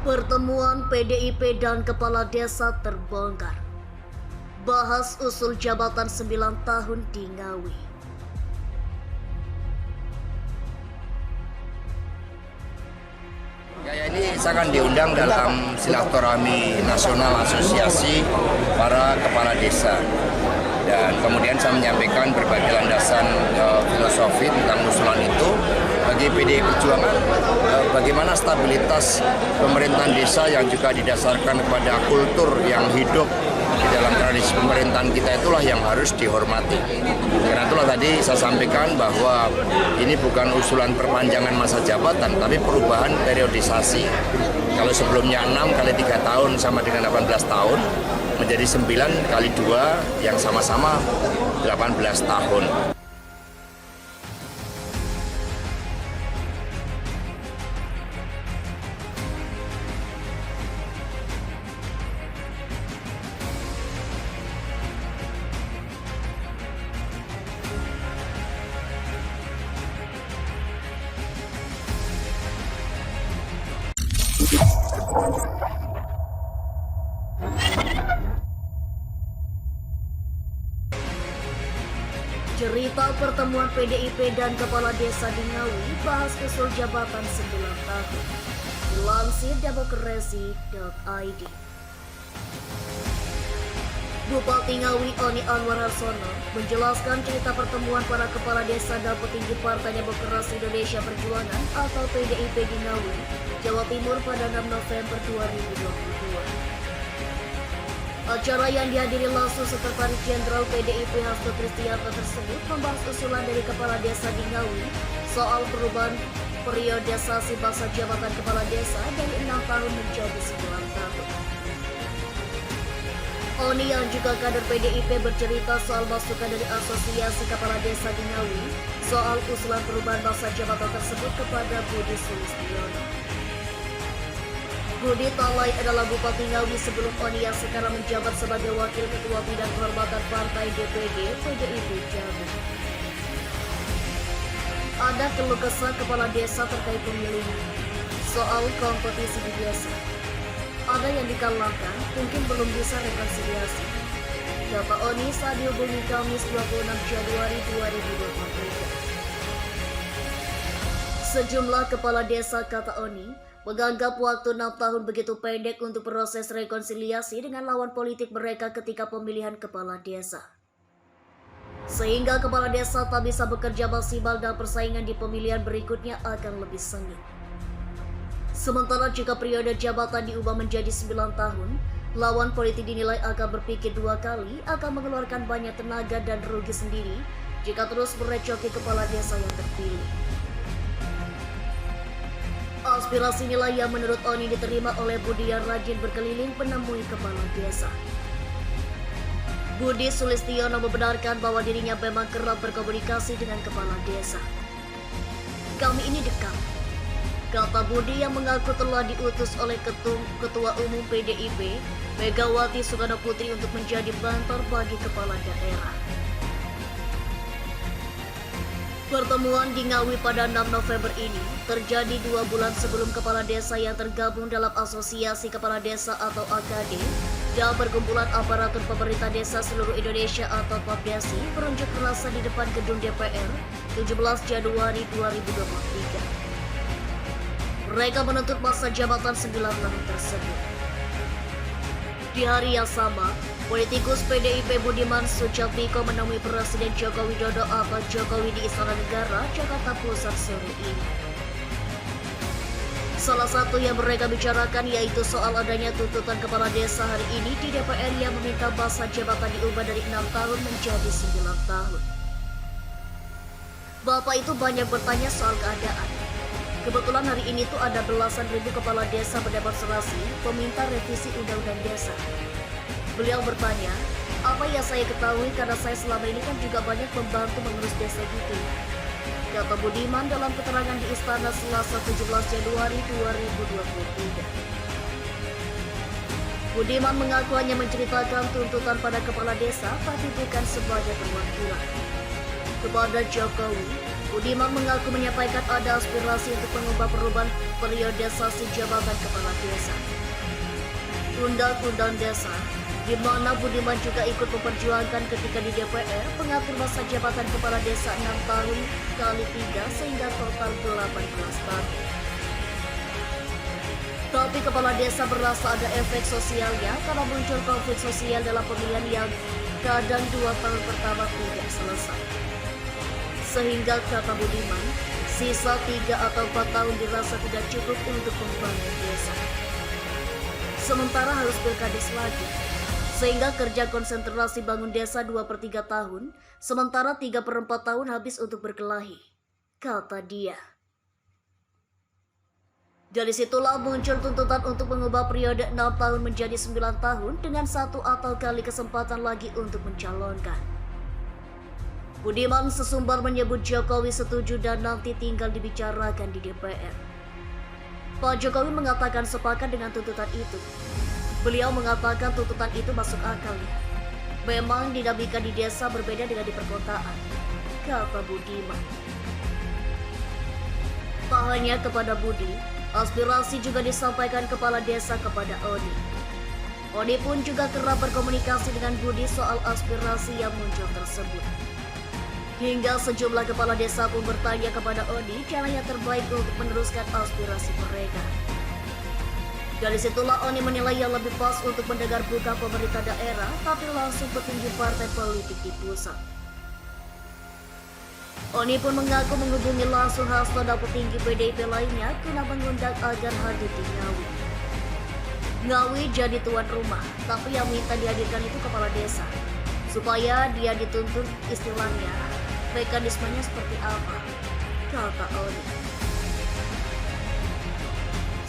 Pertemuan PDIP dan Kepala Desa terbongkar. Bahas usul jabatan 9 tahun di Ngawi. Ini saya akan diundang dalam silaturahmi nasional asosiasi para kepala desa. Dan kemudian saya menyampaikan berbagai landasan filosofi tentang usulan itu bagi PDI Perjuangan, bagaimana stabilitas pemerintahan desa yang juga didasarkan kepada kultur yang hidup di dalam tradisi pemerintahan kita, itulah yang harus dihormati. Karena itulah tadi saya sampaikan bahwa ini bukan usulan perpanjangan masa jabatan, tapi perubahan periodisasi. Kalau sebelumnya 6 kali 3 tahun sama dengan 18 tahun, menjadi 9 kali 2 yang sama-sama 18 tahun. Cerita pertemuan PDIP dan Kepala Desa di Ngawi bahas usul jabatan 9 tahun. Dilansir demokrasi.id. Bupati Ngawi Oni Anwar Harsono menjelaskan cerita pertemuan para kepala desa dan petinggi Partai Demokrasi Indonesia Perjuangan atau PDIP di Ngawi, Jawa Timur pada 6 November 2022. Acara yang dihadiri langsung Sekretaris Jenderal PDIP Hasto Kristianto tersebut membahas usulan dari kepala desa di Ngawi soal perubahan periodisasi masa jabatan kepala desa dari 6 tahun menjadi 9 tahun. Oni yang juga kader PDIP bercerita soal masukan dari Asosiasi Kepala Desa di Ngawi soal usulan perubahan masa jabatan tersebut kepada Budi Sulistiono. Budi tak lain adalah Bupati Ngawi sebelum Oni yang sekarang menjabat sebagai Wakil Ketua Bidang Kehormatan Partai DPD PDIP Jambi. Ada keluh kesah kepala desa terkait pemilihan soal kompetisi di desa. Ada yang dikalahkan, mungkin belum bisa rekonsiliasi. Kata Oni saat dihubungi Kamis 26 Januari 2023. Sejumlah kepala desa, kata Oni, menganggap waktu 6 tahun begitu pendek untuk proses rekonsiliasi dengan lawan politik mereka ketika pemilihan kepala desa. Sehingga kepala desa tak bisa bekerja maksimal dan persaingan di pemilihan berikutnya akan lebih sengit. Sementara jika periode jabatan diubah menjadi 9 tahun, lawan politik dinilai akan berpikir 2 kali, akan mengeluarkan banyak tenaga dan rugi sendiri jika terus merecoki kepala desa yang terpilih. Aspirasi inilah yang menurut Oni diterima oleh Budi yang rajin berkeliling menemui kepala desa. Budi Sulistiono membenarkan bahwa dirinya memang kerap berkomunikasi dengan kepala desa. Kami ini dekat, kata Budi yang mengaku telah diutus oleh Ketua Umum PDIP, Megawati Soekarno Putri untuk menjadi mentor bagi kepala daerah. Pertemuan di Ngawi pada 6 November ini terjadi 2 bulan sebelum kepala desa yang tergabung dalam Asosiasi Kepala Desa atau AKD dan perkumpulan aparatur pemerintah desa seluruh Indonesia atau PAPDESI berunjuk rasa di depan gedung DPR 17 Januari 2023. Mereka menuntut masa jabatan 9 tahun tersebut. Di hari yang sama, politikus PDIP Budiman Sujatmiko menemui Presiden Joko Widodo atau Jokowi di Istana Negara, Jakarta Pusat sore ini. Salah satu yang mereka bicarakan yaitu soal adanya tuntutan kepala desa hari ini di DPR yang meminta masa jabatan diubah dari 6 tahun menjadi 9 tahun. Bapak itu banyak bertanya soal keadaan. Kebetulan hari ini tuh ada belasan ribu kepala desa berdemonstrasi meminta revisi undang-undang desa. Beliau bertanya, apa yang saya ketahui karena saya selama ini kan juga banyak membantu mengurus desa gitu. Kata Budiman dalam keterangan di Istana Selasa 17 Januari 2023. Budiman mengaku hanya menceritakan tuntutan pada kepala desa tapi bukan sebagai perwakilan. Kepada Jokowi, Budiman mengaku menyampaikan ada aspirasi untuk mengubah perubahan periodisasi jabatan kepala desa. Undang-undang desa, di mana Budiman juga ikut memperjuangkan ketika di DPR, mengatur masa jabatan kepala desa 6 tahun kali 3 sehingga total 18 tahun. Tapi kepala desa berasa ada efek sosialnya karena muncul konflik sosial dalam pemilihan yang kadang 2 tahun pertama tidak selesai. Sehingga kata Budiman, sisa 3 atau 4 tahun dirasa tidak cukup untuk membangun desa. Sementara harus pilkades lagi, sehingga kerja konsentrasi bangun desa 2/3 tahun, sementara 3/4 tahun habis untuk berkelahi, kata dia. Dari situlah muncul tuntutan untuk mengubah periode 6 tahun menjadi 9 tahun dengan 1 atau kali kesempatan lagi untuk mencalonkan. Budiman sesumbar menyebut Jokowi setuju dan nanti tinggal dibicarakan di DPR. Pak Jokowi mengatakan sepakat dengan tuntutan itu. Beliau mengatakan tuntutan itu masuk akal. Memang dinamika di desa berbeda dengan di perkotaan, kata Budiman. Tak hanya kepada Budi, aspirasi juga disampaikan kepala desa kepada Oni. Oni pun juga kerap berkomunikasi dengan Budi soal aspirasi yang muncul tersebut. Hingga sejumlah kepala desa pun bertanya kepada Oni cara yang terbaik untuk meneruskan aspirasi mereka. Dari situlah Oni menilai yang lebih pas untuk mendengar bukan pemerintah daerah, tapi langsung petinggi partai politik di pusat. Oni pun mengaku menghubungi langsung Hasto dan petinggi PDIP lainnya guna mengundang agar hadir di Ngawi. Ngawi jadi tuan rumah, tapi yang minta dihadirkan itu kepala desa. Supaya dia dituntut istilahnya, mekanismenya seperti apa, kata Oni.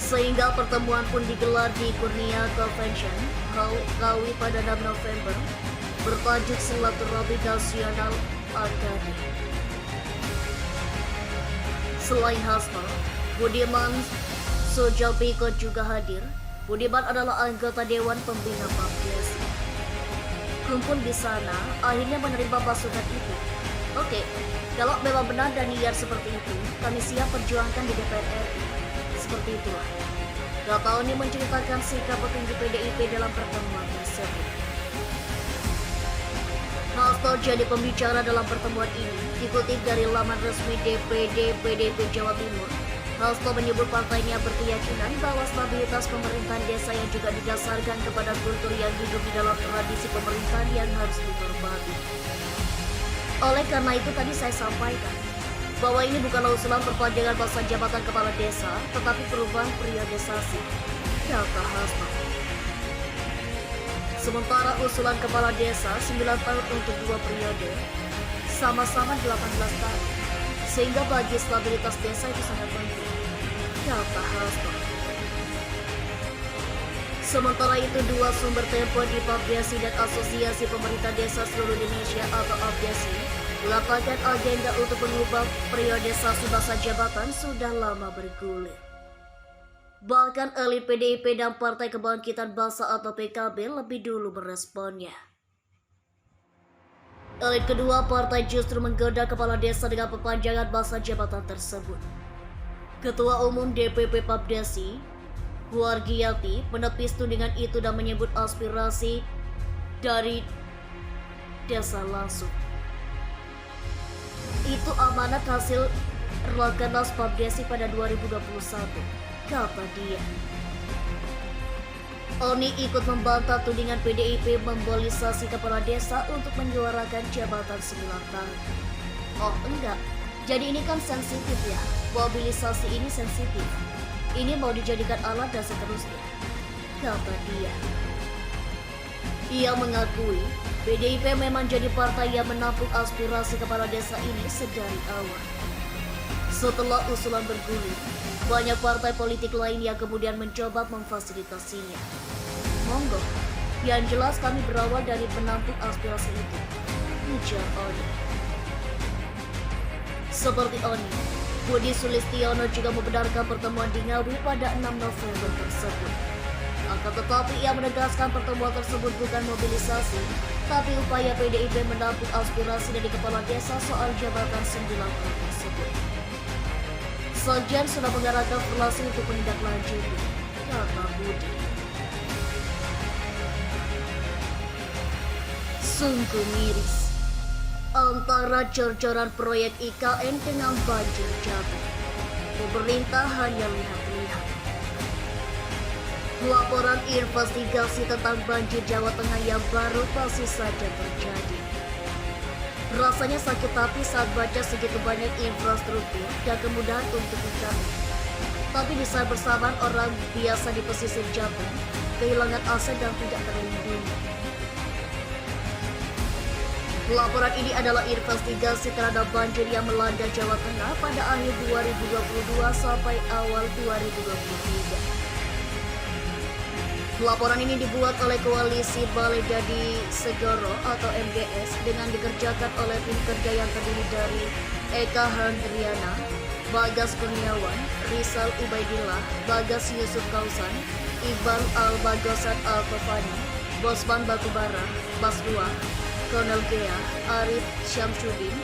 Sehingga pertemuan pun digelar di Kurnia Convention Hall Ngawi pada 6 November bertajuk Silaturahmi Nasional Akadi. Selain Hasto, Budiman Sujatmiko juga hadir. Budiman adalah anggota Dewan Pembina PAPDESI. Kumpul di sana, akhirnya menerima masukan itu. Oke, kalau memang benar dan niat seperti itu, kami siap perjuangkan di DPR RI. Seperti itulah. Kata Oni menceritakan sikap petinggi PDIP dalam pertemuan tersebut. Hasto jadi pembicara dalam pertemuan ini. Dikutip dari laman resmi DPD PDIP Jawa Timur, Hasto menyebut partainya berkeyakinan bahwa stabilitas pemerintahan desa yang juga didasarkan kepada kultur yang hidup di dalam tradisi pemerintahan yang harus dihormati. Oleh karena itu tadi saya sampaikan bahwa ini bukanlah usulan perpanjangan masa jabatan kepala desa, tetapi perubahan periodisasi, kata Hasto. Sementara usulan kepala desa 9 tahun untuk 2 periode, sama-sama 18 tahun, sehingga bagi stabilitas desa itu sangat penting, kata Hasto. Sementara itu, 2 sumber Tempo di PAPDESI dan Asosiasi Pemerintah Desa Seluruh Indonesia atau APDESI mengatakan agenda untuk mengubah periodisasi masa jabatan sudah lama bergulir. Bahkan elit PDIP dan Partai Kebangkitan Bangsa atau PKB lebih dulu meresponnya. Elit kedua partai justru menggoda kepala desa dengan perpanjangan masa jabatan tersebut. Ketua Umum DPP PAPDESI, Huargiyati, menepis tudingan itu dan menyebut aspirasi dari desa langsung. Itu amanat hasil Rakernas PAPDESI pada 2021. Kata dia. Oni ikut membantah tudingan PDIP membolisasi kepala desa untuk menyuarakan jabatan 9 tahun. Oh enggak, jadi ini kan sensitif ya, mobilisasi ini sensitif. Ini mau dijadikan alat dan seterusnya, kata dia. Ia mengakui PDIP memang jadi partai yang menampung aspirasi kepala desa ini sedari awal. Setelah usulan bergulir, banyak partai politik lain yang kemudian mencoba memfasilitasinya. Monggo, yang jelas kami berawal dari menampung aspirasi itu, ujar Oni. Seperti Oni, Budi Sulistiono juga membenarkan pertemuan di Ngawi pada 6 November tersebut. Akan tetapi ia menegaskan pertemuan tersebut bukan mobilisasi, Tapi upaya PDIP menampung aspirasi dari kepala desa soal jabatan 9 orang tersebut. Sekjen sudah mengarahkan relasi untuk menindaklanjuti, kata Budi. Sungguh miris antara jor-joran proyek IKN dengan banjir Jateng. Pemerintah hanya lihat-lihat. Laporan investigasi tentang banjir Jawa Tengah yang baru masih saja terjadi. Rasanya sakit hati saat baca segitu banyak infrastruktur dan kemudahan untuk mencapai. Tapi di saat bersamaan orang biasa di pesisir Jateng kehilangan aset dan tidak terlindungi. Laporan ini adalah investigasi terhadap banjir yang melanda Jawa Tengah pada akhir 2022 sampai awal 2023. Laporan ini dibuat oleh Koalisi Balai Dadi Segoro atau MDS dengan dikerjakan oleh tim kerja yang terdiri dari Eka Handriana, Bagas Kurniawan, Rizal Ubaidillah, Bagas Yusuf Kausan, Iqbal Al-Bagosan Al-Tofani, Bosman Batubara, Basdua, Konel Gea, Arif Syamsuddin,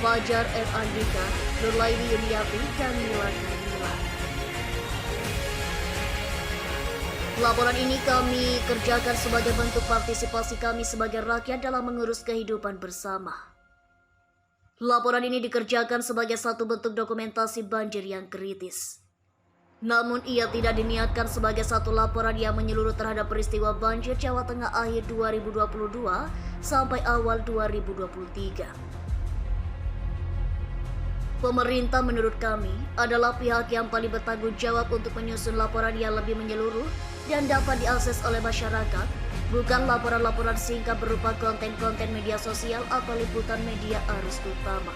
Fajar F. Andika, Nurlaini Yuniati, dan Mila Kamila. Laporan ini kami kerjakan sebagai bentuk partisipasi kami sebagai rakyat dalam mengurus kehidupan bersama. Laporan ini dikerjakan sebagai satu bentuk dokumentasi banjir yang kritis. Namun ia tidak diniatkan sebagai satu laporan yang menyeluruh terhadap peristiwa banjir Jawa Tengah akhir 2022 sampai awal 2023. Pemerintah menurut kami adalah pihak yang paling bertanggung jawab untuk menyusun laporan yang lebih menyeluruh dan dapat diakses oleh masyarakat, bukan laporan-laporan singkat berupa konten-konten media sosial atau liputan media arus utama.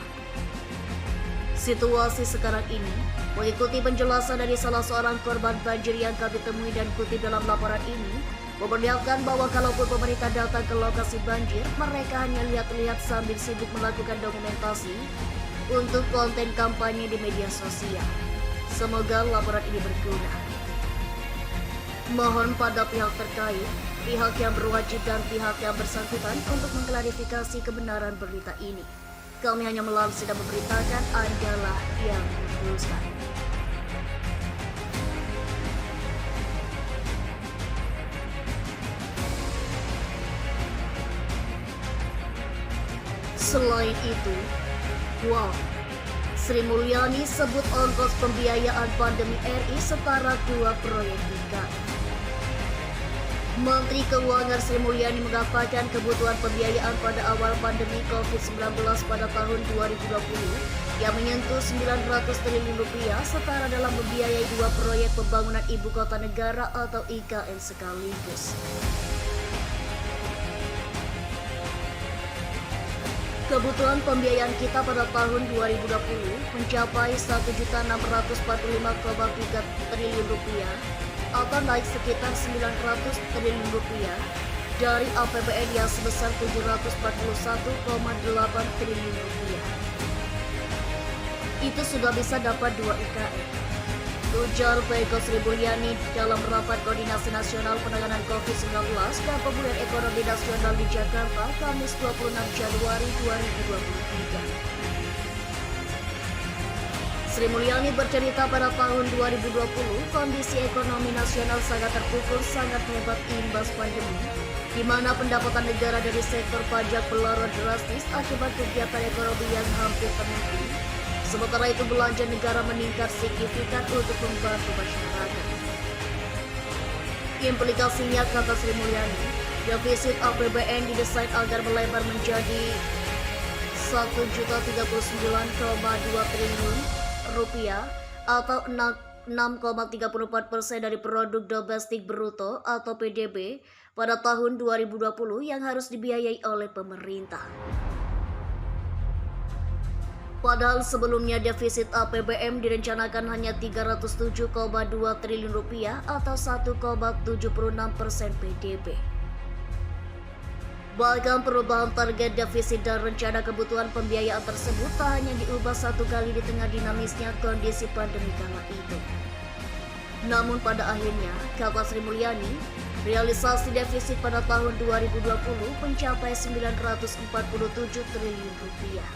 Situasi sekarang ini mengikuti penjelasan dari salah seorang korban banjir yang kami temui dan kutip dalam laporan ini, memperlihatkan bahwa kalaupun pemerintah datang ke lokasi banjir, mereka hanya lihat-lihat sambil sibuk melakukan dokumentasi untuk konten kampanye di media sosial. Semoga laporan ini berguna. Mohon pada pihak terkait, pihak yang berwajib dan pihak yang bersangkutan untuk mengklarifikasi kebenaran berita ini. Kami hanya melansir dan memberitakan, Andalah yang memutuskan. Selain itu, wow, Sri Mulyani sebut ongkos pembiayaan pandemi RI setara 2 proyek IKN. Menteri Keuangan Sri Mulyani mengatakan kebutuhan pembiayaan pada awal pandemi COVID-19 pada tahun 2020 yang menyentuh 900 triliun rupiah setara dalam membiayai 2 proyek pembangunan ibu kota negara atau IKN sekaligus. Kebutuhan pembiayaan kita pada tahun 2020 mencapai 1.645,3 triliun rupiah atau naik sekitar 900 triliun rupiah dari APBN yang sebesar 741,8 triliun rupiah. Itu sudah bisa dapat 2 IKN. Ujar Peko Sri Mulyani dalam rapat koordinasi nasional penanganan COVID-19 dan pemulihan ekonomi nasional di Jakarta, Kamis 26 Januari 2023. Sri Mulyani bercerita pada tahun 2020, kondisi ekonomi nasional sangat terpukul, sangat hebat imbas pandemi, di mana pendapatan negara dari sektor pajak melorot drastis akibat kegiatan ekonomi yang hampir terhenti. Sementara itu belanja negara meningkat signifikan untuk membantu masyarakat. Implikasinya, kata Sri Mulyani, defisit APBN didesain agar melebar menjadi 1.039,2 triliun rupiah atau 6,34% dari produk domestik bruto atau PDB pada tahun 2020 yang harus dibiayai oleh pemerintah. Padahal sebelumnya defisit APBN direncanakan hanya 307,2 triliun rupiah atau 1,76% PDB. Bahkan perubahan target defisit dan rencana kebutuhan pembiayaan tersebut tak hanya diubah satu kali di tengah dinamisnya kondisi pandemi kala itu. Namun pada akhirnya, kata Sri Mulyani, Realisasi defisit pada tahun 2020 mencapai 947 triliun rupiah.